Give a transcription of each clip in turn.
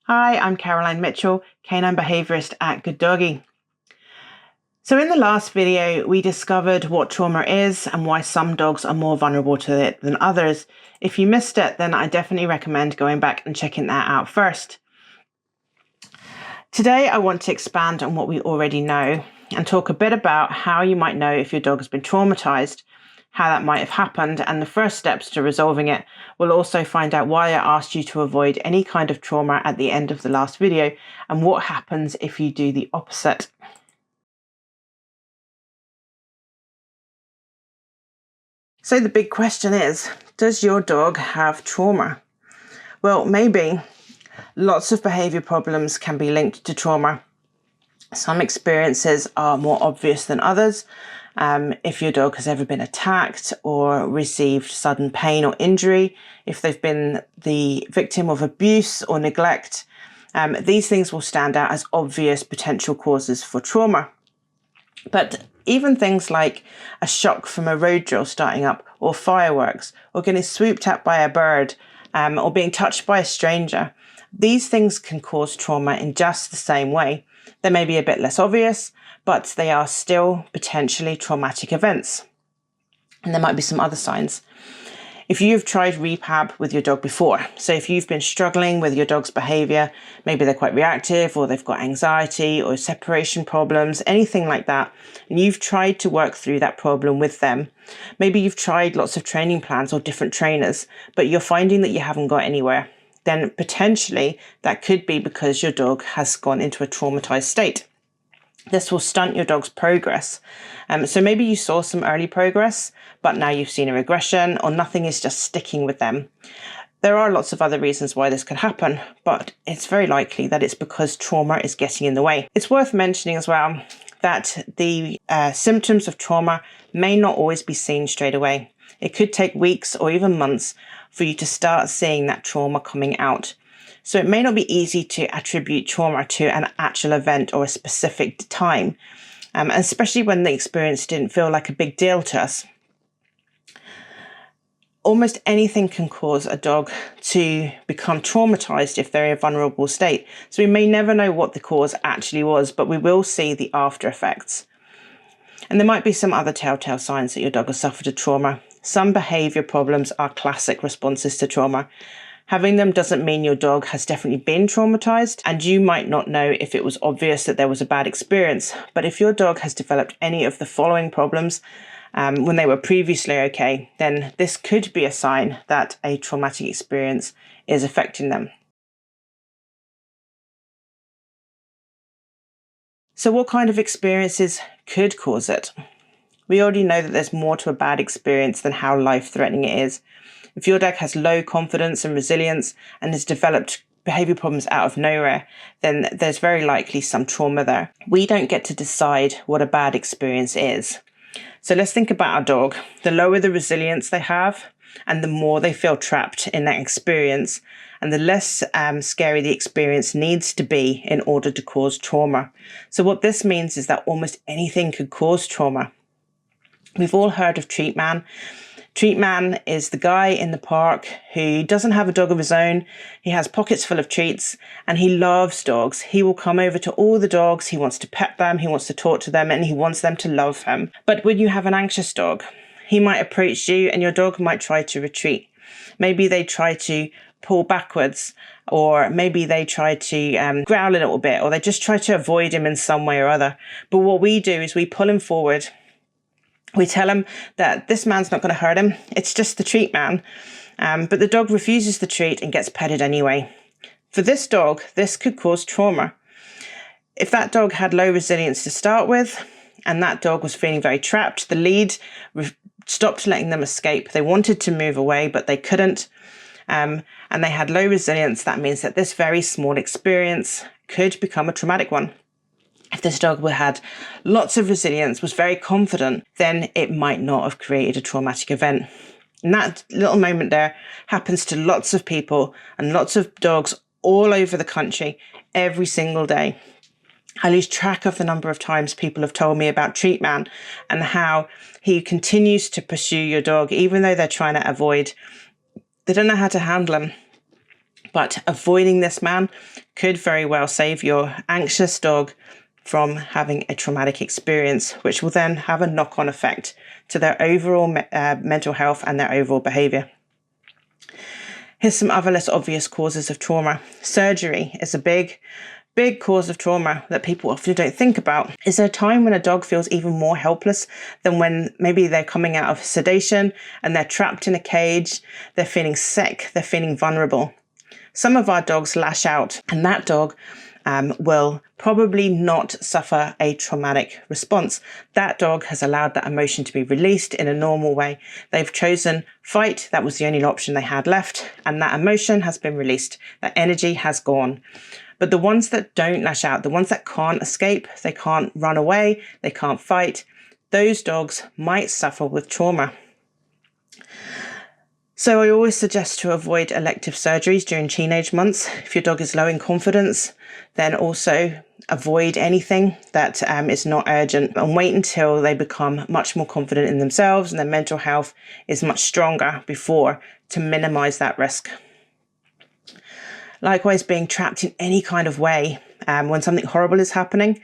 Hi, I'm Caroline Mitchell, Canine Behaviourist at Good Doggy. So in the last video, we discovered what trauma is and why some dogs are more vulnerable to it than others. If you missed it, then I definitely recommend going back and checking that out first. Today, I want to expand on what we already know and talk a bit about how you might know if your dog has been traumatised, how that might have happened, and the first steps to resolving it. We'll also find out why I asked you to avoid any kind of trauma at the end of the last video and what happens if you do the opposite. So the big question is, does your dog have trauma? Well, maybe. Lots of behaviour problems can be linked to trauma. Some experiences are more obvious than others. If your dog has ever been attacked or received sudden pain or injury, if they've been the victim of abuse or neglect, these things will stand out as obvious potential causes for trauma. But even things like a shock from a road drill starting up, or fireworks, or getting swooped at by a bird, or being touched by a stranger, these things can cause trauma in just the same way. They may be a bit less obvious, but they are still potentially traumatic events. And there might be some other signs. If you've tried rehab with your dog before, so if you've been struggling with your dog's behaviour, maybe they're quite reactive or they've got anxiety or separation problems, anything like that, and you've tried to work through that problem with them, maybe you've tried lots of training plans or different trainers, but you're finding that you haven't got anywhere, then potentially that could be because your dog has gone into a traumatised state. This will stunt your dog's progress. So maybe you saw some early progress, but now you've seen a regression or nothing is just sticking with them. There are lots of other reasons why this could happen, but it's very likely that it's because trauma is getting in the way. It's worth mentioning as well that the symptoms of trauma may not always be seen straight away. It could take weeks or even months for you to start seeing that trauma coming out. So it may not be easy to attribute trauma to an actual event or a specific time, especially when the experience didn't feel like a big deal to us. Almost anything can cause a dog to become traumatized if they're in a vulnerable state. So we may never know what the cause actually was, but we will see the after effects. And there might be some other telltale signs that your dog has suffered a trauma. Some behavior problems are classic responses to trauma. Having them doesn't mean your dog has definitely been traumatized, and you might not know if it was obvious that there was a bad experience. But if your dog has developed any of the following problems when they were previously okay, then this could be a sign that a traumatic experience is affecting them. So what kind of experiences could cause it? We already know that there's more to a bad experience than how life-threatening it is. If your dog has low confidence and resilience and has developed behaviour problems out of nowhere, then there's very likely some trauma there. We don't get to decide what a bad experience is. So let's think about our dog. The lower the resilience they have, and the more they feel trapped in that experience, and the less scary the experience needs to be in order to cause trauma. So what this means is that almost anything could cause trauma. We've all heard of Treat Man. Treat Man is the guy in the park who doesn't have a dog of his own. He has pockets full of treats and he loves dogs. He will come over to all the dogs. He wants to pet them. He wants to talk to them and he wants them to love him. But when you have an anxious dog, he might approach you and your dog might try to retreat. Maybe they try to pull backwards, or maybe they try to growl a little bit, or they just try to avoid him in some way or other. But what we do is we pull him forward. We tell him that this man's not going to hurt him. It's just the treat man. But the dog refuses the treat and gets petted anyway. For this dog, this could cause trauma. If that dog had low resilience to start with, and that dog was feeling very trapped, the lead stopped letting them escape. They wanted to move away, but they couldn't. And they had low resilience. That means that this very small experience could become a traumatic one. If this dog had lots of resilience, was very confident, then it might not have created a traumatic event. And that little moment there happens to lots of people and lots of dogs all over the country every single day. I lose track of the number of times people have told me about Treat Man and how he continues to pursue your dog, even though they're trying to avoid. They don't know how to handle him. But avoiding this man could very well save your anxious dog from having a traumatic experience, which will then have a knock-on effect to their overall mental health and their overall behaviour. Here's some other less obvious causes of trauma. Surgery is a big cause of trauma that people often don't think about. Is there a time when a dog feels even more helpless than when maybe they're coming out of sedation and they're trapped in a cage, they're feeling sick, they're feeling vulnerable? Some of our dogs lash out, and that dog will probably not suffer a traumatic response. That dog has allowed that emotion to be released in a normal way. They've chosen fight. That was the only option they had left, and that emotion has been released. That energy has gone. But the ones that don't lash out, the ones that can't escape, they can't run away, they can't fight, those dogs might suffer with trauma. So I always suggest to avoid elective surgeries during teenage months. If your dog is low in confidence, then also avoid anything that is not urgent, and wait until they become much more confident in themselves and their mental health is much stronger before, to minimize that risk. Likewise, being trapped in any kind of way when something horrible is happening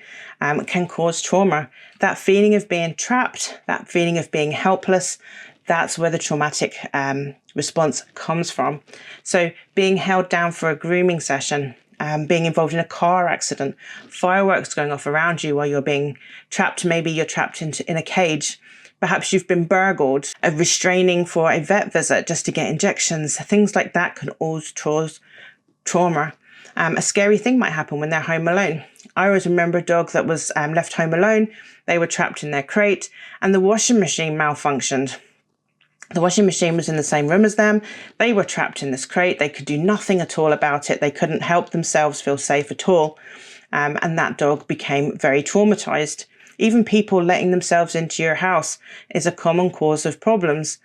can cause trauma. That feeling of being trapped, that feeling of being helpless, that's where the traumatic response comes from. So being held down for a grooming session, being involved in a car accident, fireworks going off around you while you're being trapped. Maybe you're trapped in a cage. Perhaps you've been burgled, a restraining for a vet visit just to get injections. Things like that can all cause trauma. A scary thing might happen when they're home alone. I always remember a dog that was left home alone. They were trapped in their crate and the washing machine malfunctioned. The washing machine was in the same room as them. They were trapped in this crate. They could do nothing at all about it. They couldn't help themselves feel safe at all. And that dog became very traumatized. Even people letting themselves into your house is a common cause of problems.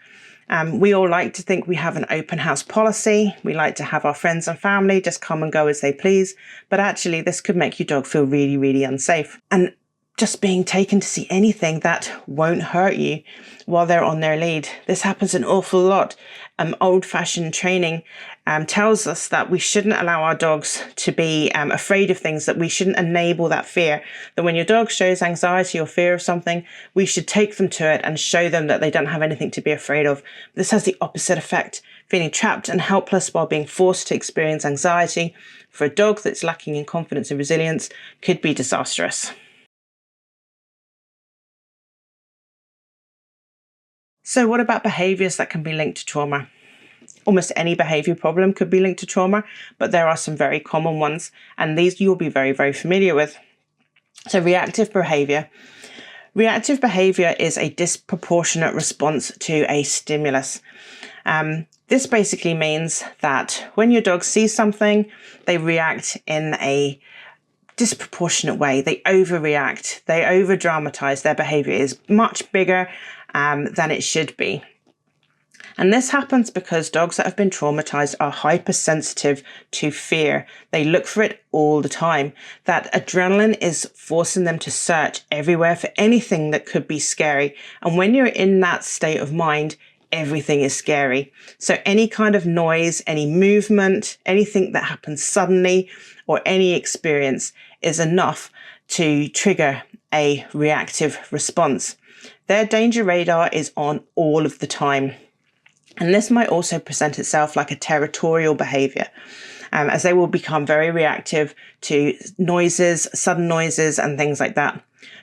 We all like to think we have an open house policy. We like to have our friends and family just come and go as they please. But actually, this could make your dog feel really, really unsafe. And just being taken to see anything that won't hurt you while they're on their lead. This happens an awful lot. Old-fashioned training tells us that we shouldn't allow our dogs to be afraid of things, that we shouldn't enable that fear, that when your dog shows anxiety or fear of something, we should take them to it and show them that they don't have anything to be afraid of. This has the opposite effect. Feeling trapped and helpless while being forced to experience anxiety for a dog that's lacking in confidence and resilience could be disastrous. So what about behaviours that can be linked to trauma? Almost any behaviour problem could be linked to trauma, but there are some very common ones, and these you'll be very, very familiar with. So reactive behaviour. Reactive behaviour is a disproportionate response to a stimulus. This basically means that when your dog sees something, they react in a disproportionate way. They overreact, they over-dramatize. Their behaviour is much bigger than it should be. And this happens because dogs that have been traumatized are hypersensitive to fear. They look for it all the time. That adrenaline is forcing them to search everywhere for anything that could be scary. And when you're in that state of mind, everything is scary. So any kind of noise, any movement, anything that happens suddenly, or any experience is enough to trigger a reactive response. Their danger radar is on all of the time. And this might also present itself like a territorial behaviour, as they will become very reactive to noises, sudden noises and things like that.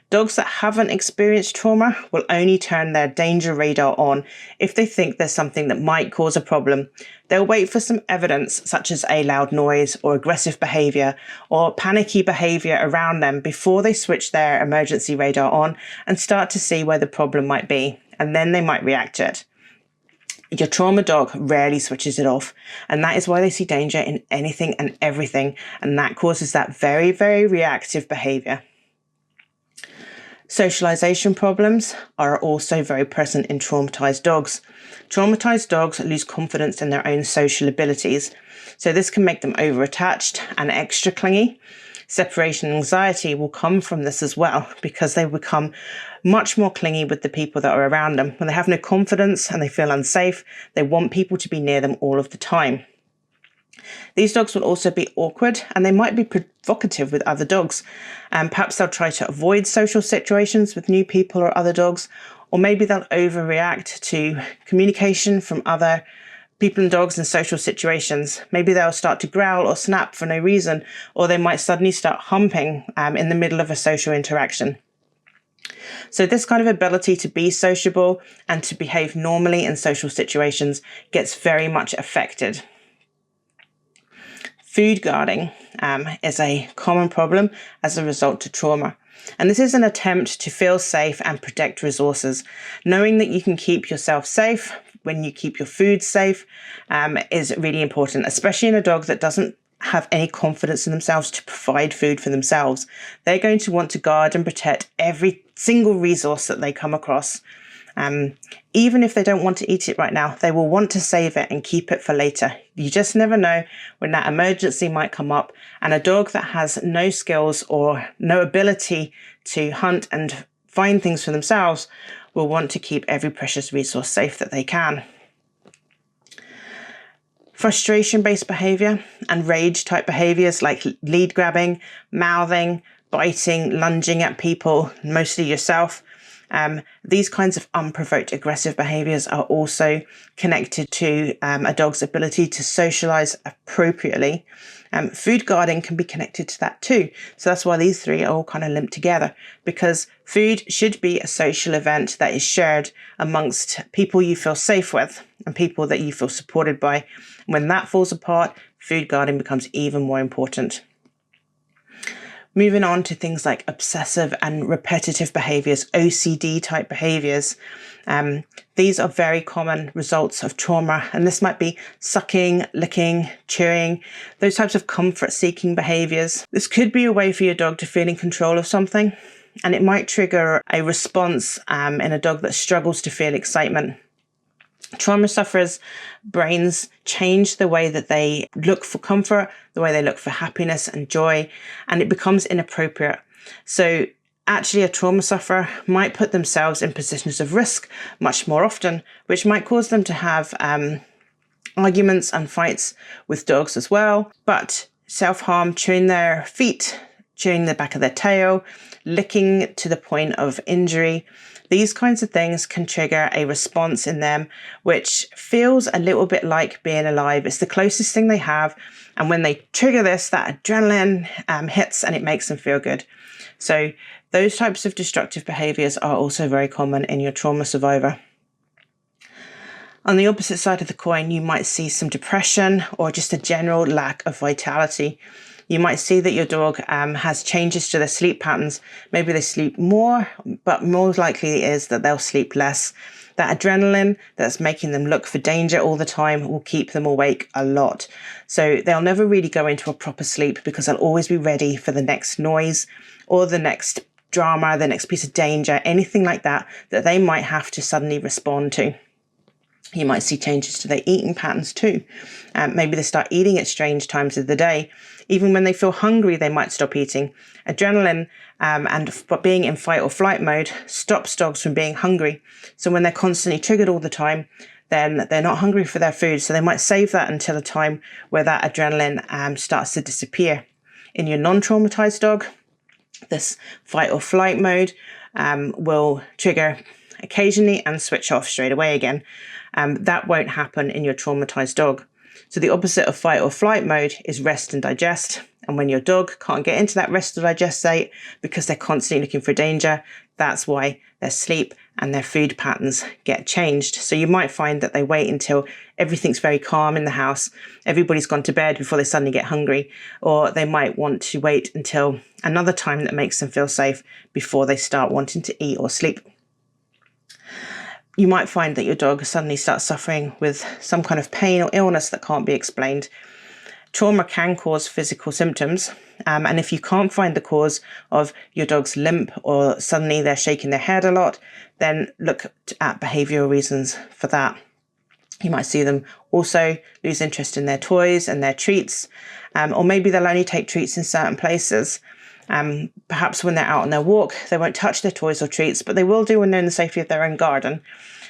Dogs that haven't experienced trauma will only turn their danger radar on if they think there's something that might cause a problem. They'll wait for some evidence, such as a loud noise or aggressive behaviour or panicky behaviour around them, before they switch their emergency radar on and start to see where the problem might be, and then they might react to it. Your trauma dog rarely switches it off, and that is why they see danger in anything and everything, and that causes that very, very reactive behaviour. Socialisation problems are also very present in traumatised dogs. Traumatised dogs lose confidence in their own social abilities, so this can make them over-attached and extra clingy. Separation anxiety will come from this as well, because they become much more clingy with the people that are around them. When they have no confidence and they feel unsafe, they want people to be near them all of the time. These dogs will also be awkward and they might be provocative with other dogs. Perhaps they'll try to avoid social situations with new people or other dogs, or maybe they'll overreact to communication from other people and dogs in social situations. Maybe they'll start to growl or snap for no reason, or they might suddenly start humping in the middle of a social interaction. So this kind of ability to be sociable and to behave normally in social situations gets very much affected. Food guarding is a common problem as a result of trauma. And this is an attempt to feel safe and protect resources. Knowing that you can keep yourself safe when you keep your food safe is really important, especially in a dog that doesn't have any confidence in themselves to provide food for themselves. They're going to want to guard and protect every single resource that they come across. Even if they don't want to eat it right now, they will want to save it and keep it for later. You just never know when that emergency might come up, and a dog that has no skills or no ability to hunt and find things for themselves will want to keep every precious resource safe that they can. Frustration-based behaviour and rage-type behaviours like lead grabbing, mouthing, biting, lunging at people, mostly yourself. These kinds of unprovoked aggressive behaviours are also connected to a dog's ability to socialise appropriately. Food guarding can be connected to that too. So that's why these three are all kind of linked together, because food should be a social event that is shared amongst people you feel safe with and people that you feel supported by. When that falls apart, food guarding becomes even more important. Moving on to things like obsessive and repetitive behaviours, OCD type behaviours. These are very common results of trauma, and this might be sucking, licking, chewing, those types of comfort-seeking behaviours. This could be a way for your dog to feel in control of something, and it might trigger a response in a dog that struggles to feel excitement. Trauma sufferers' brains change the way that they look for comfort, the way they look for happiness and joy, and it becomes inappropriate. So actually a trauma sufferer might put themselves in positions of risk much more often, which might cause them to have arguments and fights with dogs as well. But self-harm, chewing their feet, chewing the back of their tail, licking to the point of injury, these kinds of things can trigger a response in them which feels a little bit like being alive. It's the closest thing they have. And when they trigger this, that adrenaline hits and it makes them feel good. So those types of destructive behaviours are also very common in your trauma survivor. On the opposite side of the coin, you might see some depression or just a general lack of vitality. You might see that your dog has changes to their sleep patterns. Maybe they sleep more, but more likely is that they'll sleep less. That adrenaline that's making them look for danger all the time will keep them awake a lot. So they'll never really go into a proper sleep because they'll always be ready for the next noise or the next drama, the next piece of danger, anything like that they might have to suddenly respond to. You might see changes to their eating patterns too. Maybe they start eating at strange times of the day. Even when they feel hungry, they might stop eating. Adrenaline and being in fight or flight mode stops dogs from being hungry. So when they're constantly triggered all the time, then they're not hungry for their food. So they might save that until a time where that adrenaline starts to disappear. In your non-traumatized dog, this fight or flight mode will trigger occasionally and switch off straight away again. That won't happen in your traumatized dog. So the opposite of fight or flight mode is rest and digest. And when your dog can't get into that rest or digest state because they're constantly looking for danger, that's why their sleep and their food patterns get changed. So you might find that they wait until everything's very calm in the house, everybody's gone to bed before they suddenly get hungry, or they might want to wait until another time that makes them feel safe before they start wanting to eat or sleep. You might find that your dog suddenly starts suffering with some kind of pain or illness that can't be explained. Trauma can cause physical symptoms, and if you can't find the cause of your dog's limp or suddenly they're shaking their head a lot, then look at behavioural reasons for that. You might see them also lose interest in their toys and their treats, or maybe they'll only take treats in certain places. Perhaps when they're out on their walk, they won't touch their toys or treats, but they will do when they're in the safety of their own garden.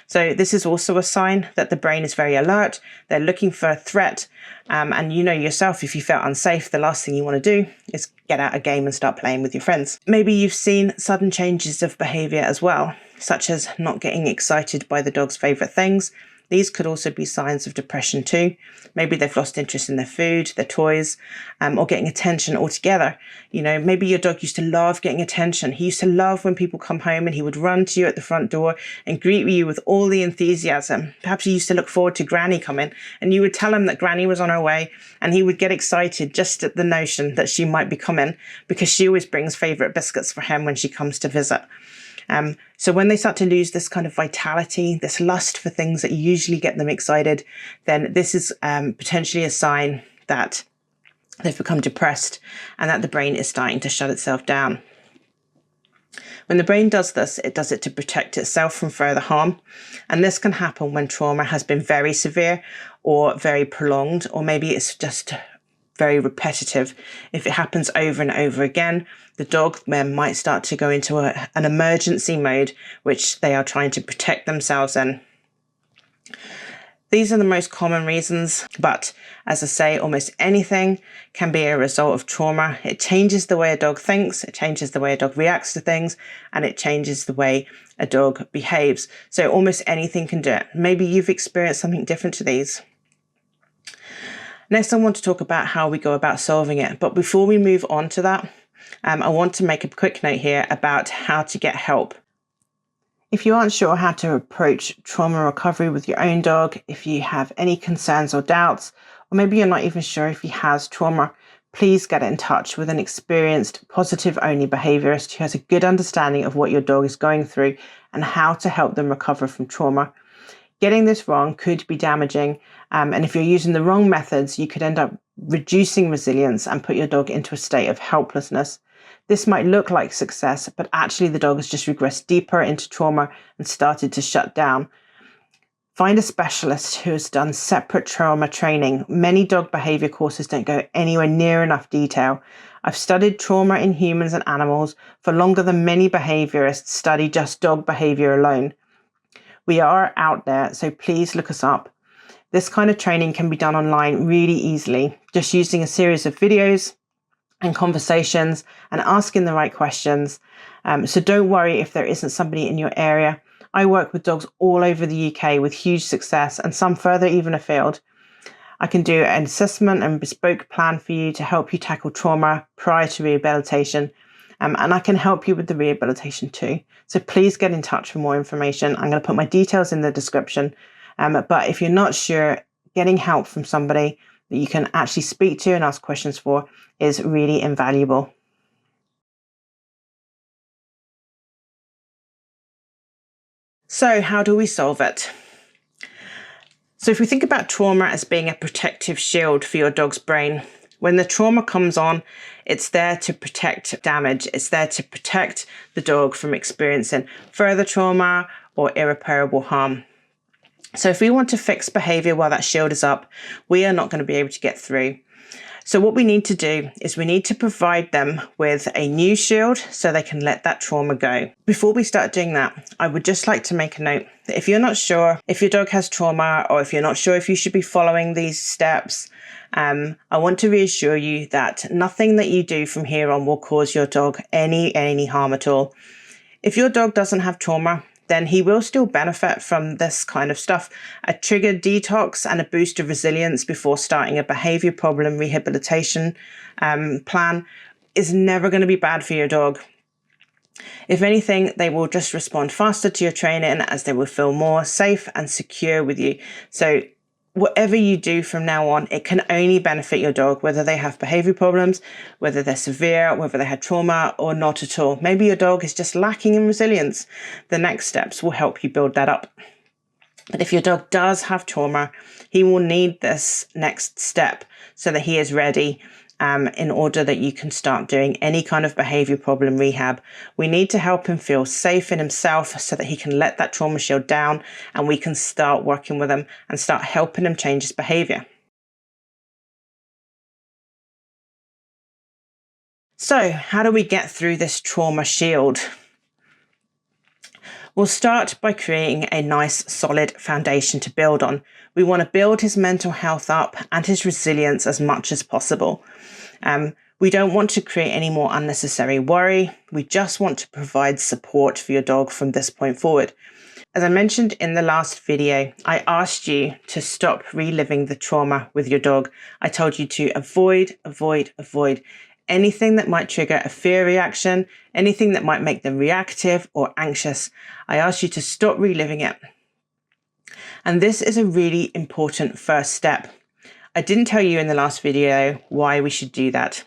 So this is also a sign that the brain is very alert. They're looking for a threat. And you know yourself, if you felt unsafe, the last thing you want to do is get out a game and start playing with your friends. Maybe you've seen sudden changes of behaviour as well, such as not getting excited by the dog's favourite things. These could also be signs of depression too. Maybe they've lost interest in their food, their toys, or getting attention altogether. You know, maybe your dog used to love getting attention. He used to love when people come home and he would run to you at the front door and greet you with all the enthusiasm. Perhaps he used to look forward to Granny coming and you would tell him that Granny was on her way and he would get excited just at the notion that she might be coming because she always brings favourite biscuits for him when she comes to visit. So when they start to lose this kind of vitality, this lust for things that usually get them excited, then this is potentially a sign that they've become depressed and that the brain is starting to shut itself down. When the brain does this, it does it to protect itself from further harm. And this can happen when trauma has been very severe or very prolonged, or maybe it's just very repetitive. If it happens over and over again, the dog then might start to go into an emergency mode, which they are trying to protect themselves in. These are the most common reasons, but as I say, almost anything can be a result of trauma. It changes the way a dog thinks, it changes the way a dog reacts to things, and it changes the way a dog behaves. So almost anything can do it. Maybe you've experienced something different to these. Next, I want to talk about how we go about solving it. But before we move on to that, I want to make a quick note here about how to get help. If you aren't sure how to approach trauma recovery with your own dog, if you have any concerns or doubts, or maybe you're not even sure if he has trauma, please get in touch with an experienced positive-only behaviourist who has a good understanding of what your dog is going through and how to help them recover from trauma. Getting this wrong could be damaging, and if you're using the wrong methods, you could end up reducing resilience and put your dog into a state of helplessness. This might look like success, but actually the dog has just regressed deeper into trauma and started to shut down. Find a specialist who has done separate trauma training. Many dog behaviour courses don't go anywhere near enough detail. I've studied trauma in humans and animals for longer than many behaviourists study just dog behaviour alone. We are out there, so please look us up. This kind of training can be done online really easily, just using a series of videos and conversations and asking the right questions. So don't worry if there isn't somebody in your area. I work with dogs all over the UK with huge success and some further even afield. I can do an assessment and bespoke plan for you to help you tackle trauma prior to rehabilitation. And I can help you with the rehabilitation too. So please get in touch for more information. I'm going to put my details in the description. But if you're not sure, getting help from somebody that you can actually speak to and ask questions for is really invaluable. So how do we solve it? So if we think about trauma as being a protective shield for your dog's brain, when the trauma comes on, it's there to protect damage. It's there to protect the dog from experiencing further trauma or irreparable harm. So if we want to fix behaviour while that shield is up, we are not going to be able to get through. So what we need to do is we need to provide them with a new shield so they can let that trauma go. Before we start doing that, I would just like to make a note that if you're not sure if your dog has trauma or if you're not sure if you should be following these steps, I want to reassure you that nothing that you do from here on will cause your dog any harm at all. If your dog doesn't have trauma, then he will still benefit from this kind of stuff. A triggered detox and a boost of resilience before starting a behaviour problem rehabilitation plan is never going to be bad for your dog. If anything, they will just respond faster to your training as they will feel more safe and secure with you. So whatever you do from now on, it can only benefit your dog, whether they have behaviour problems, whether they're severe, whether they had trauma or not at all. Maybe your dog is just lacking in resilience. The next steps will help you build that up. But if your dog does have trauma, he will need this next step so that he is ready in order that you can start doing any kind of behaviour problem rehab. We need to help him feel safe in himself so that he can let that trauma shield down and we can start working with him and start helping him change his behaviour. So how do we get through this trauma shield? We'll start by creating a nice solid foundation to build on. We want to build his mental health up and his resilience as much as possible. We don't want to create any more unnecessary worry. We just want to provide support for your dog from this point forward. As I mentioned in the last video, I asked you to stop reliving the trauma with your dog. I told you to avoid anything that might trigger a fear reaction, anything that might make them reactive or anxious. I asked you to stop reliving it. And this is a really important first step. I didn't tell you in the last video why we should do that.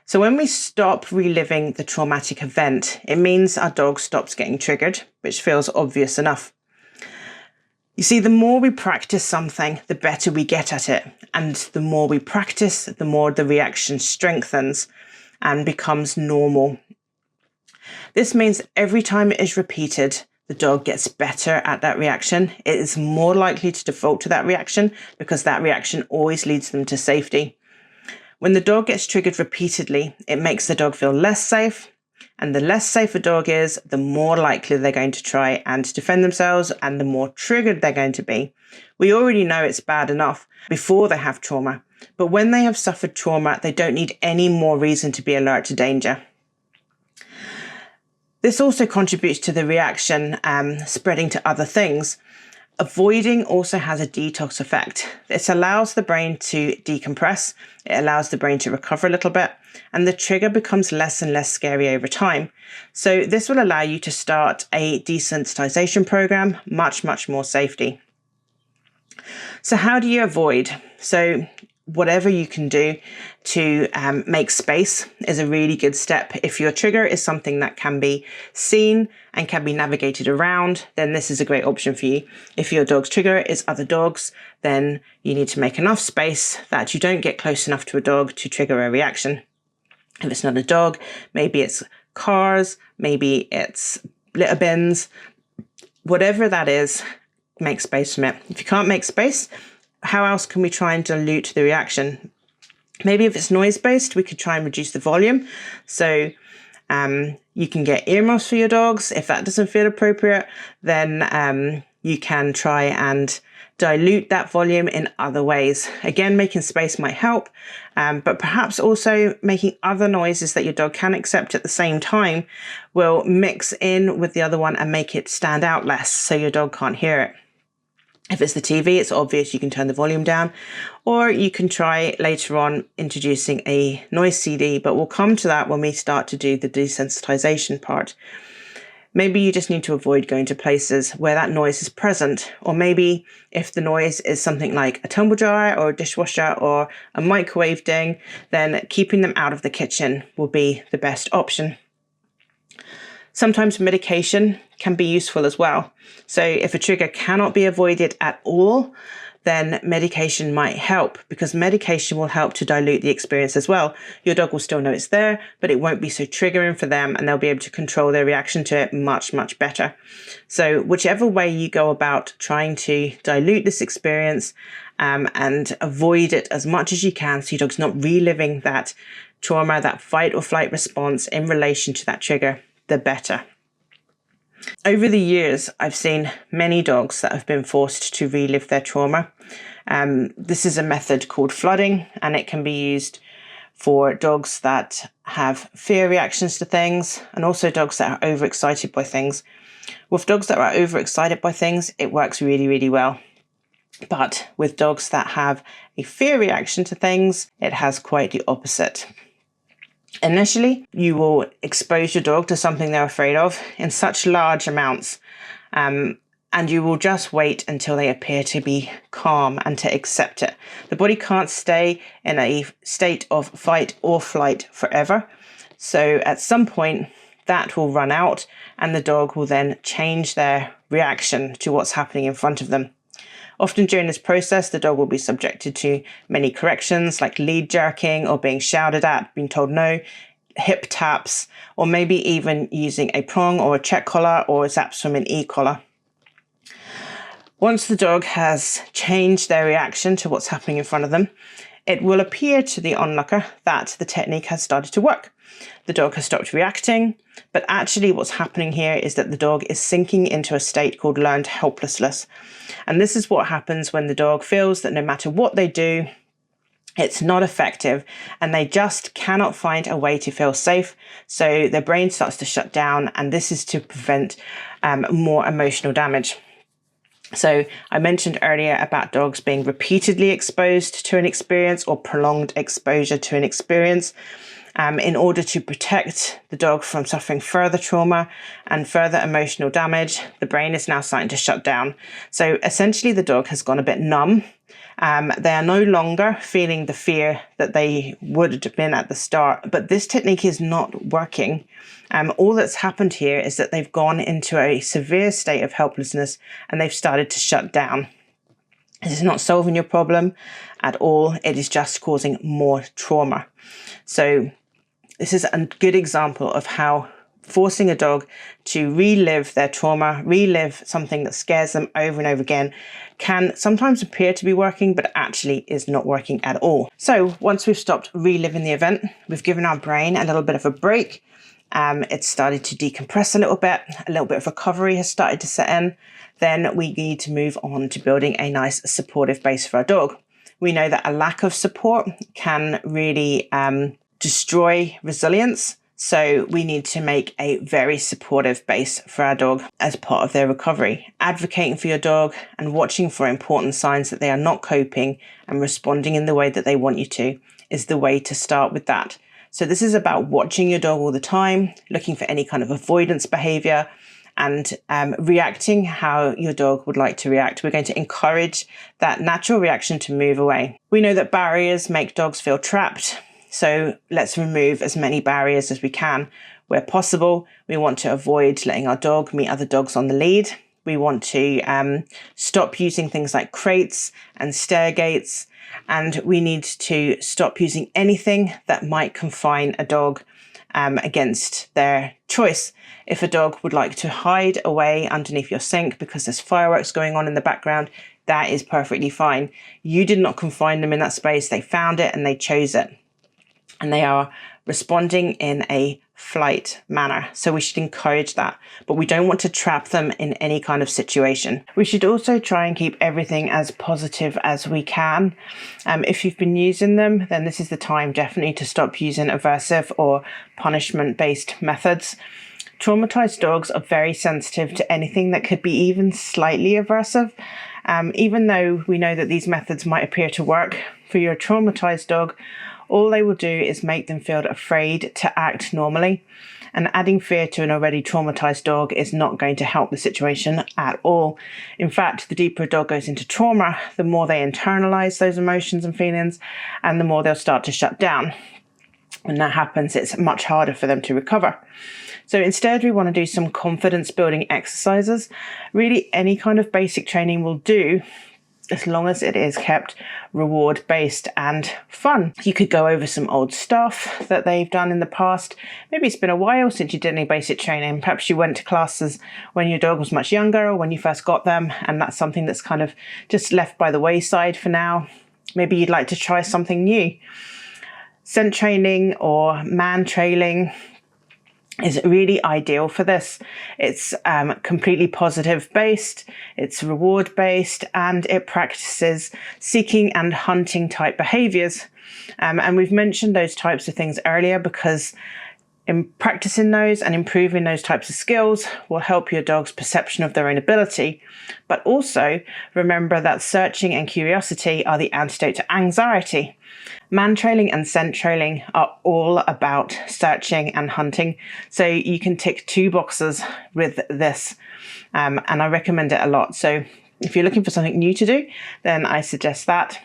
So when we stop reliving the traumatic event, it means our dog stops getting triggered, which feels obvious enough. You see, the more we practice something, the better we get at it. And the more we practice, the more the reaction strengthens and becomes normal. This means every time it is repeated, the dog gets better at that reaction. It is more likely to default to that reaction because that reaction always leads them to safety. When the dog gets triggered repeatedly, it makes the dog feel less safe. And the less safe a dog is, the more likely they're going to try and defend themselves and the more triggered they're going to be. We already know it's bad enough before they have trauma. But when they have suffered trauma, they don't need any more reason to be alert to danger. This also contributes to the reaction spreading to other things. Avoiding also has a detox effect. It allows the brain to decompress. It allows the brain to recover a little bit, and the trigger becomes less and less scary over time. So this will allow you to start a desensitization program, much more safety. So how do you avoid? So whatever you can do to make space is a really good step. If your trigger is something that can be seen and can be navigated around, then this is a great option for you. If your dog's trigger is other dogs, then you need to make enough space that you don't get close enough to a dog to trigger a reaction. If it's not a dog, maybe it's cars, maybe it's litter bins, whatever that is, make space from it. If you can't make space, how else can we try and dilute the reaction? Maybe if it's noise-based, we could try and reduce the volume. So you can get earmuffs for your dogs. If that doesn't feel appropriate, then you can try and dilute that volume in other ways. Again, making space might help, but perhaps also making other noises that your dog can accept at the same time will mix in with the other one and make it stand out less so your dog can't hear it. If it's the TV, it's obvious you can turn the volume down, or you can try later on introducing a noise CD, but we'll come to that when we start to do the desensitization part. Maybe you just need to avoid going to places where that noise is present, or maybe if the noise is something like a tumble dryer or a dishwasher or a microwave ding, then keeping them out of the kitchen will be the best option. Sometimes medication can be useful as well. So if a trigger cannot be avoided at all, then medication might help, because medication will help to dilute the experience as well. Your dog will still know it's there, but it won't be so triggering for them, and they'll be able to control their reaction to it much better. So whichever way you go about trying to dilute this experience and avoid it as much as you can, so your dog's not reliving that trauma, that fight or flight response in relation to that trigger, the better. Over the years, I've seen many dogs that have been forced to relive their trauma. This is a method called flooding, and it can be used for dogs that have fear reactions to things and also dogs that are overexcited by things. With dogs that are overexcited by things, it works really well. But with dogs that have a fear reaction to things, it has quite the opposite. Initially, you will expose your dog to something they're afraid of in such large amounts, and you will just wait until they appear to be calm and to accept it. The body can't stay in a state of fight or flight forever. So at some point, that will run out and the dog will then change their reaction to what's happening in front of them. Often during this process, the dog will be subjected to many corrections like lead jerking or being shouted at, being told no, hip taps, or maybe even using a prong or a check collar or a zap swim and e-collar. Once the dog has changed their reaction to what's happening in front of them, it will appear to the onlooker that the technique has started to work. The dog has stopped reacting, but actually what's happening here is that the dog is sinking into a state called learned helplessness. And this is what happens when the dog feels that no matter what they do, it's not effective and they just cannot find a way to feel safe. So their brain starts to shut down, and this is to prevent more emotional damage. So I mentioned earlier about dogs being repeatedly exposed to an experience or prolonged exposure to an experience. In order to protect the dog from suffering further trauma and further emotional damage, the brain is now starting to shut down. So essentially the dog has gone a bit numb. They are no longer feeling the fear that they would have been at the start, but this technique is not working. All that's happened here is that they've gone into a severe state of helplessness and they've started to shut down. This is not solving your problem at all. It is just causing more trauma. So this is a good example of how forcing a dog to relive their trauma, relive something that scares them over and over again, can sometimes appear to be working, but actually is not working at all. So once we've stopped reliving the event, we've given our brain a little bit of a break. It's started to decompress a little bit of recovery has started to set in. Then we need to move on to building a nice supportive base for our dog. We know that a lack of support can really destroy resilience. So we need to make a very supportive base for our dog as part of their recovery. Advocating for your dog and watching for important signs that they are not coping and responding in the way that they want you to is the way to start with that. So this is about watching your dog all the time, looking for any kind of avoidance behavior, and reacting how your dog would like to react. We're going to encourage that natural reaction to move away. We know that barriers make dogs feel trapped. So let's remove as many barriers as we can. Where possible, we want to avoid letting our dog meet other dogs on the lead. We want to stop using things like crates and stair gates. And we need to stop using anything that might confine a dog against their choice. If a dog would like to hide away underneath your sink because there's fireworks going on in the background, that is perfectly fine. You did not confine them in that space. They found it and they chose it. And they are responding in a flight manner. So we should encourage that, but we don't want to trap them in any kind of situation. We should also try and keep everything as positive as we can. If you've been using them, then this is the time definitely to stop using aversive or punishment-based methods. Traumatized dogs are very sensitive to anything that could be even slightly aversive. Even though we know that these methods might appear to work for your traumatized dog, all they will do is make them feel afraid to act normally. And adding fear to an already traumatized dog is not going to help the situation at all. In fact, the deeper a dog goes into trauma, the more they internalize those emotions and feelings, and the more they'll start to shut down. When that happens, it's much harder for them to recover. So instead, we want to do some confidence building exercises. Really, any kind of basic training will do, as long as it is kept reward-based and fun. You could go over some old stuff that they've done in the past. Maybe it's been a while since you did any basic training. Perhaps you went to classes when your dog was much younger or when you first got them, and that's something that's kind of just left by the wayside for now. Maybe you'd like to try something new. Scent training or man trailing is really ideal for this. It's completely positive based, it's reward based, and it practices seeking and hunting type behaviours. And we've mentioned those types of things earlier because in practicing those and improving those types of skills will help your dog's perception of their own ability. But also remember that searching and curiosity are the antidote to anxiety. Man trailing and scent trailing are all about searching and hunting. So you can tick 2 boxes with this. And I recommend it a lot. So if you're looking for something new to do, then I suggest that.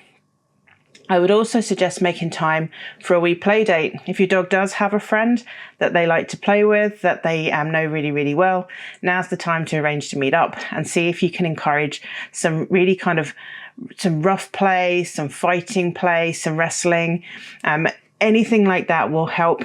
I would also suggest making time for a wee play date. If your dog does have a friend that they like to play with, that they know really, really well, now's the time to arrange to meet up and see if you can encourage some really kind of some rough play, some fighting play, some wrestling. Anything like that will help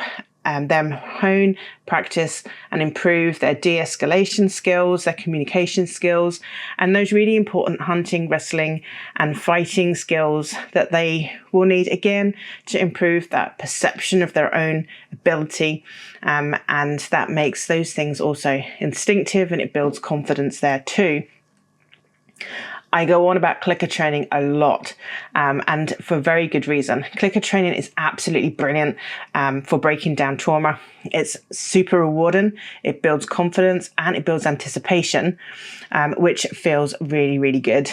them hone, practice and improve their de-escalation skills, their communication skills, and those really important hunting, wrestling and fighting skills that they will need, again, to improve that perception of their own ability. And that makes those things also instinctive, and it builds confidence there too. I go on about clicker training a lot, and for very good reason. Clicker training is absolutely brilliant for breaking down trauma. It's super rewarding, it builds confidence and it builds anticipation, which feels really, really good.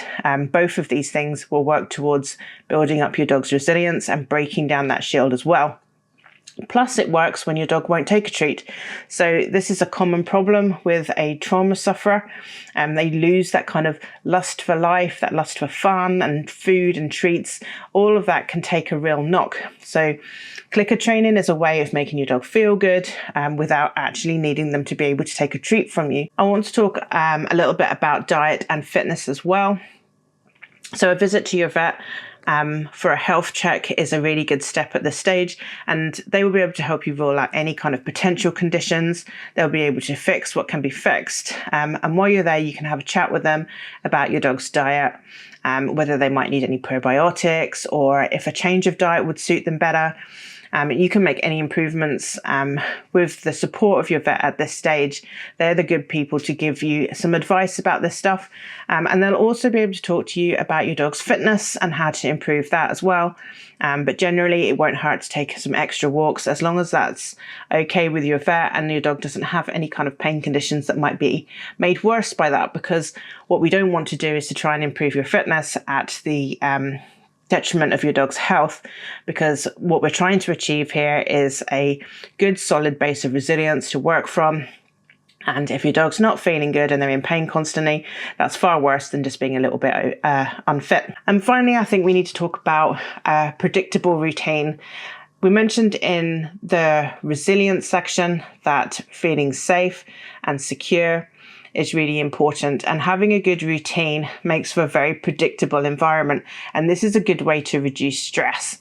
Both of these things will work towards building up your dog's resilience and breaking down that shield as well. Plus, it works when your dog won't take a treat. So this is a common problem with a trauma sufferer. They lose that kind of lust for life, that lust for fun and food and treats. All of that can take a real knock. So clicker training is a way of making your dog feel good without actually needing them to be able to take a treat from you. I want to talk a little bit about diet and fitness as well. So a visit to your vet for a health check is a really good step at this stage, and they will be able to help you rule out any kind of potential conditions. They'll be able to fix what can be fixed. And while you're there, you can have a chat with them about your dog's diet, whether they might need any probiotics or if a change of diet would suit them better. You can make any improvements with the support of your vet at this stage. They're the good people to give you some advice about this stuff. And they'll also be able to talk to you about your dog's fitness and how to improve that as well. But generally, it won't hurt to take some extra walks as long as that's okay with your vet and your dog doesn't have any kind of pain conditions that might be made worse by that. Because what we don't want to do is to try and improve your fitness at the detriment of your dog's health, because what we're trying to achieve here is a good solid base of resilience to work from. And if your dog's not feeling good and they're in pain constantly, that's far worse than just being a little bit unfit. And finally, I think we need to talk about a predictable routine. We mentioned in the resilience section that feeling safe and secure is really important, and having a good routine makes for a very predictable environment, and this is a good way to reduce stress.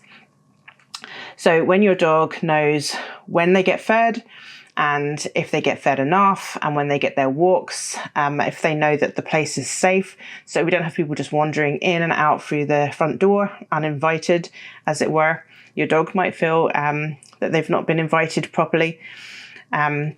So when your dog knows when they get fed and if they get fed enough, and when they get their walks, if they know that the place is safe, so we don't have people just wandering in and out through the front door uninvited, as it were. Your dog might feel that they've not been invited properly.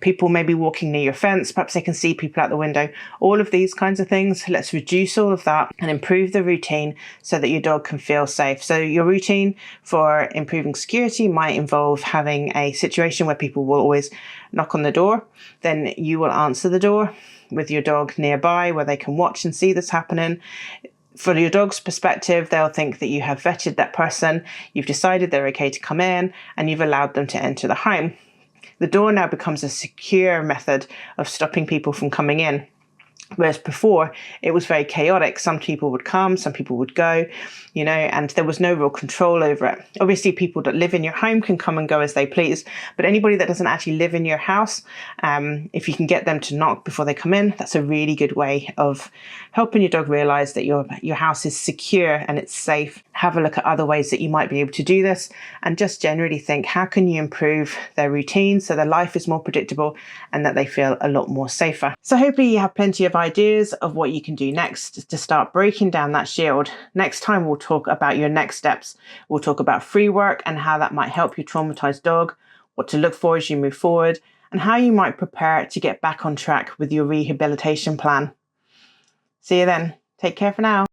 People may be walking near your fence, perhaps they can see people out the window. All of these kinds of things, let's reduce all of that and improve the routine so that your dog can feel safe. So your routine for improving security might involve having a situation where people will always knock on the door. Then you will answer the door with your dog nearby where they can watch and see this happening. For your dog's perspective, they'll think that you have vetted that person, you've decided they're okay to come in, and you've allowed them to enter the home. The door now becomes a secure method of stopping people from coming in. Whereas before, it was very chaotic. Some people would come, some people would go, and there was no real control over it. Obviously, people that live in your home can come and go as they please, but anybody that doesn't actually live in your house, if you can get them to knock before they come in, that's a really good way of helping your dog realize that your house is secure and it's safe. Have a look at other ways that you might be able to do this, and just generally think, how can you improve their routine so their life is more predictable and that they feel a lot more safer. So hopefully you have plenty of ideas of what you can do next to start breaking down that shield. Next time we'll talk about your next steps. We'll talk about free work and how that might help your traumatized dog, what to look for as you move forward, and how you might prepare to get back on track with your rehabilitation plan. See you then. Take care for now.